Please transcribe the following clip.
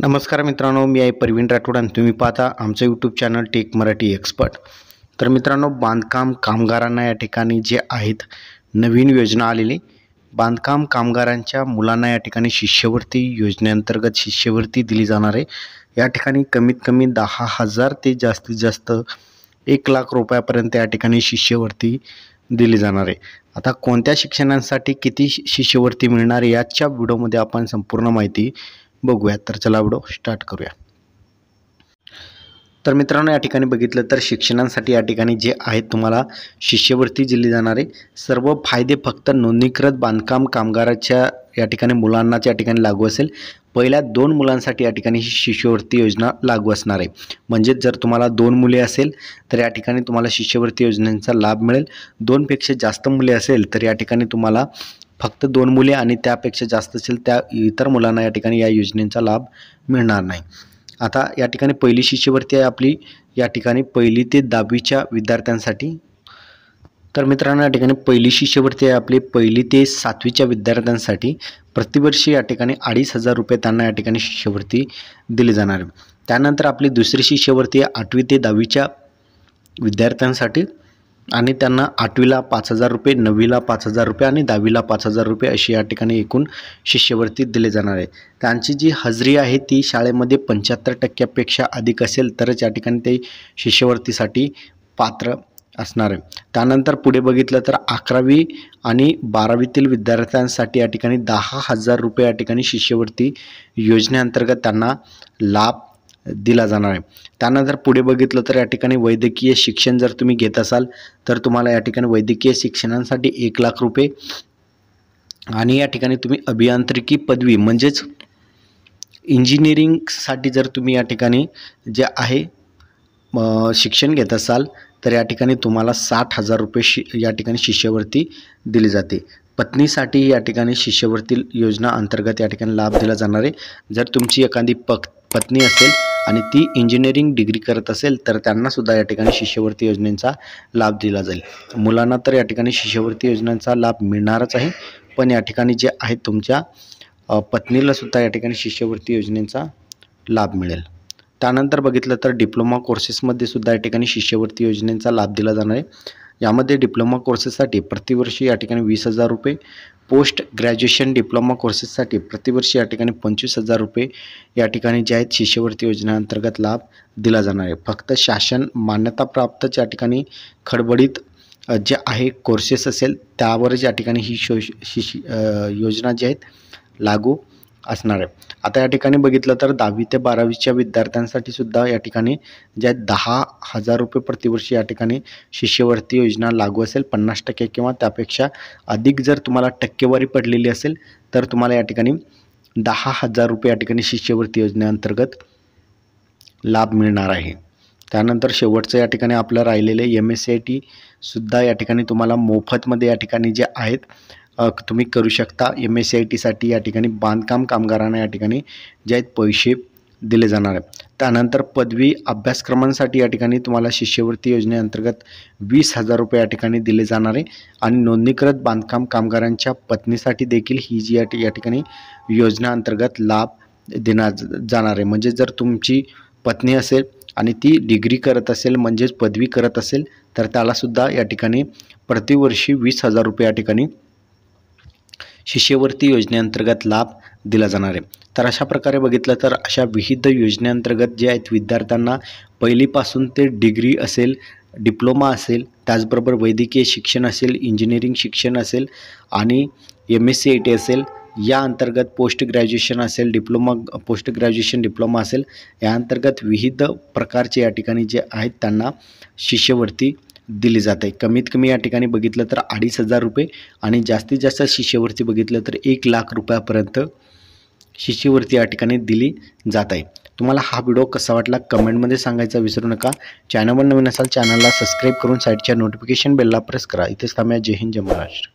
नमस्कार मित्रांनो, मी आहे परवीन राठोड आणि तुम्ही पाहता आमचं YouTube channel tech Marathi expert. तर मित्रांनो, बांधकाम कामगारांना या ठिकाणी जे आहेत नवीन योजना आलेली, बांधकाम कामगारांच्या मुलांना या ठिकाणी शिष्यवृत्ती योजनेअंतर्गत शिष्यवृत्ती दिली जाणार आहे। या ठिकाणी कमीत कमी 10,000 ते जास्तीत जास्त 1,00,000 रुपयापर्यंत या ठिकाणी शिष्यवृत्ती दिली जाणार आहे। आता कोणत्या शिक्षणांसाठी किती शिष्यवृत्ती मिळणार याच्या व्हिडिओमध्ये आपण संपूर्ण माहिती बघूया। तर चला व्हिडिओ स्टार्ट करूया। तर मित्रांनो, या ठिकाणी बघितलं तर शिक्षणांसाठी या ठिकाणी जे आहेत तुम्हाला शिष्यवृत्ती दिली जाणार आहे। सर्व फायदे फक्त नोंदणीकृत बांधकाम कामगाराच्या या ठिकाणी मुलांनाच या ठिकाणी लागू असेल। पहिल्या 2 मुलांसाठी या ठिकाणी ही शिष्यवृत्ती योजना लागू असणार आहे। म्हणजे जर तुम्हाला 2 मुले असेल तर या ठिकाणी तुम्हाला शिष्यवृत्ती योजनेचा लाभ मिळेल। 2 पेक्षा जास्त मुले असेल तर या ठिकाणी तुम्हाला फक्त 2 मुले आणि त्यापेक्षा जास्त असेल त्या इतर मुलांना या ठिकाणी या योजनेचा लाभ मिळणार नाही। आता या ठिकाणी पहिली शिष्यवृत्ती आहे आपली या ठिकाणी 1ली ते 10वीच्या विद्यार्थ्यांसाठी। तर मित्रांनो, या ठिकाणी पहिली शिष्यवृत्ती आहे आपली 1ली ते 7वीच्या विद्यार्थ्यांसाठी। प्रतिवर्षी या ठिकाणी 2,500 रुपये त्यांना या ठिकाणी शिष्यवृत्ती दिली जाणार आहे। त्यानंतर आपली दुसरी शिष्यवृत्ती आहे 8वी ते 10वीच्या विद्यार्थ्यांसाठी आणि त्यांना 8वीला 5,000 रुपये, 9वीला 5,000 रुपये आणि 10वीला 5,000 रुपये अशी या ठिकाणी एकूण शिष्यवृत्ती दिली जाणार आहे। त्यांची जी हजेरी आहे ती शाळेमध्ये 75% अधिक असेल तरच या ठिकाणी ते शिष्यवृत्तीसाठी पात्र असणार आहे। त्यानंतर पुढे बघितलं तर 11वी आणि 12वीतील विद्यार्थ्यांसाठी या ठिकाणी 10,000 रुपये या ठिकाणी शिष्यवृत्ती योजनेअंतर्गत त्यांना लाभ दिला जाणार आहे। त्यानंतर पुढे बघितलं तर या ठिकाणी वैद्यकीय शिक्षण जर तुम्ही घेत असाल तर तुम्हाला या ठिकाणी वैद्यकीय शिक्षणासाठी 1,00,000 रुपये आणि या ठिकाणी तुम्ही अभियांत्रिकी पदवी म्हणजेच इंजिनिअरिंगसाठी जर तुम्ही या ठिकाणी जे आहे शिक्षण घेत असाल तर या ठिकाणी तुम्हाला 60,000 रुपये या ठिकाणी शिष्यवृत्ती दिली जाते। पत्नीसाठी या ठिकाणी शिष्यवृत्ती योजना अंतर्गत या ठिकाणी लाभ दिला जाणार आहे। जर तुमची एखादी पत्नी असेल आणि ती इंजिनिअरिंग डिग्री करत असेल तर त्यांना सुद्धा या ठिकाणी शिष्यवृत्ती योजनेचा लाभ दिला जाईल। मुलांना तर या ठिकाणी शिष्यवृत्ती योजनेचा लाभ मिळणारच आहे, पण या ठिकाणी जे आहे तुमच्या पत्नीला सुद्धा या ठिकाणी शिष्यवृत्ती योजनेचा लाभ मिळेल। त्यानंतर बघितलं तर डिप्लोमा कोर्सेसमध्ये सुद्धा या ठिकाणी शिष्यवृत्ती योजनेचा लाभ दिला जाणार आहे। यामध्ये डिप्लोमा कोर्सेससाठी प्रतिवर्षी या ठिकाणी 20,000 रुपये, पोस्ट ग्रॅज्युएशन डिप्लोमा कोर्सेससाठी प्रतिवर्षी या ठिकाणी 25,000 रुपये या ठिकाणी जे आहेत शिष्यवृत्ती योजनेअंतर्गत लाभ दिला जाणार आहे। फक्त शासन मान्यताप्राप्तच या ठिकाणी खडबडीत जे आहे कोर्सेस असेल त्यावरच या ठिकाणी ही योजना जी आहेत लागू असणार आहे। आता या ठिकाणी बघितलं तर 10वी ते 12वीच्या विद्यार्थ्यांसाठी सुद्धा या ठिकाणी ज्या 10,000 रुपये प्रतिवर्षी या ठिकाणी शिष्यवृत्ती योजना लागू असेल। 50% किंवा त्यापेक्षा अधिक जर तुम्हाला टक्केवारी पडलेली असेल तर तुम्हाला या ठिकाणी 10,000 रुपये या ठिकाणी शिष्यवृत्ती योजनेअंतर्गत लाभ मिळणार आहे। त्यानंतर शेवटचं या ठिकाणी आपलं राहिलेले MSCIT सुद्धा या ठिकाणी तुम्हाला मोफतमध्ये या ठिकाणी जे आहेत तुम्ही करू शकता। MSCITसाठी या ठिकाणी बांधकाम कामगारांना या ठिकाणी जे आहेत पैसे दिले जाणार आहे। त्यानंतर पदवी अभ्यासक्रमांसाठी या ठिकाणी तुम्हाला शिष्यवृत्ती योजनेअंतर्गत 20,000 रुपये या ठिकाणी दिले जाणार आहे आणि नोंदणीकृत बांधकाम कामगारांच्या पत्नीसाठी देखील ही जी या ठिकाणी योजनेअंतर्गत लाभ देण्यात जाणार आहे। म्हणजे जर तुमची पत्नी असेल आणि ती डिग्री करत असेल म्हणजेच पदवी करत असेल तर त्यालासुद्धा या ठिकाणी प्रतिवर्षी 20,000 रुपये या ठिकाणी शिष्यवृत्ती योजनेअंतर्गत लाभ दिला जाणार आहे। तर अशा प्रकारे बघितलं तर अशा विविध योजनेअंतर्गत जे आहेत विद्यार्थ्यांना पहिलीपासून ते डिग्री असेल, डिप्लोमा असेल, त्याचबरोबर वैद्यकीय शिक्षण असेल, इंजिनिअरिंग शिक्षण असेल आणि MSCIT असेल, या अंतर्गत पोस्ट ग्रॅज्युएशन असेल, पोस्ट ग्रॅज्युएशन डिप्लोमा असेल, या अंतर्गत विविध प्रकारचे या ठिकाणी जे आहेत त्यांना शिष्यवृत्ती दिली जाते। कमीत कमी या ठिकाणी बघितलं तर 2,500 रुपये आणि जास्तीत जास्त शिष्यवृत्ती बघितलं तर 1,00,000 रुपयापर्यंत शिष्यवृत्ती या ठिकाणी दिली जात आहे। तुम्हाला हा व्हिडिओ कसा वाटला कमेंटमध्ये सांगायचा विसरू नका। चॅनलवर नवीन असाल चॅनलला सबस्क्राईब करून साईडच्या नोटिफिकेशन बेलला प्रेस करा। इथेच थांबूया। जय हिंद, जय महाराष्ट्र।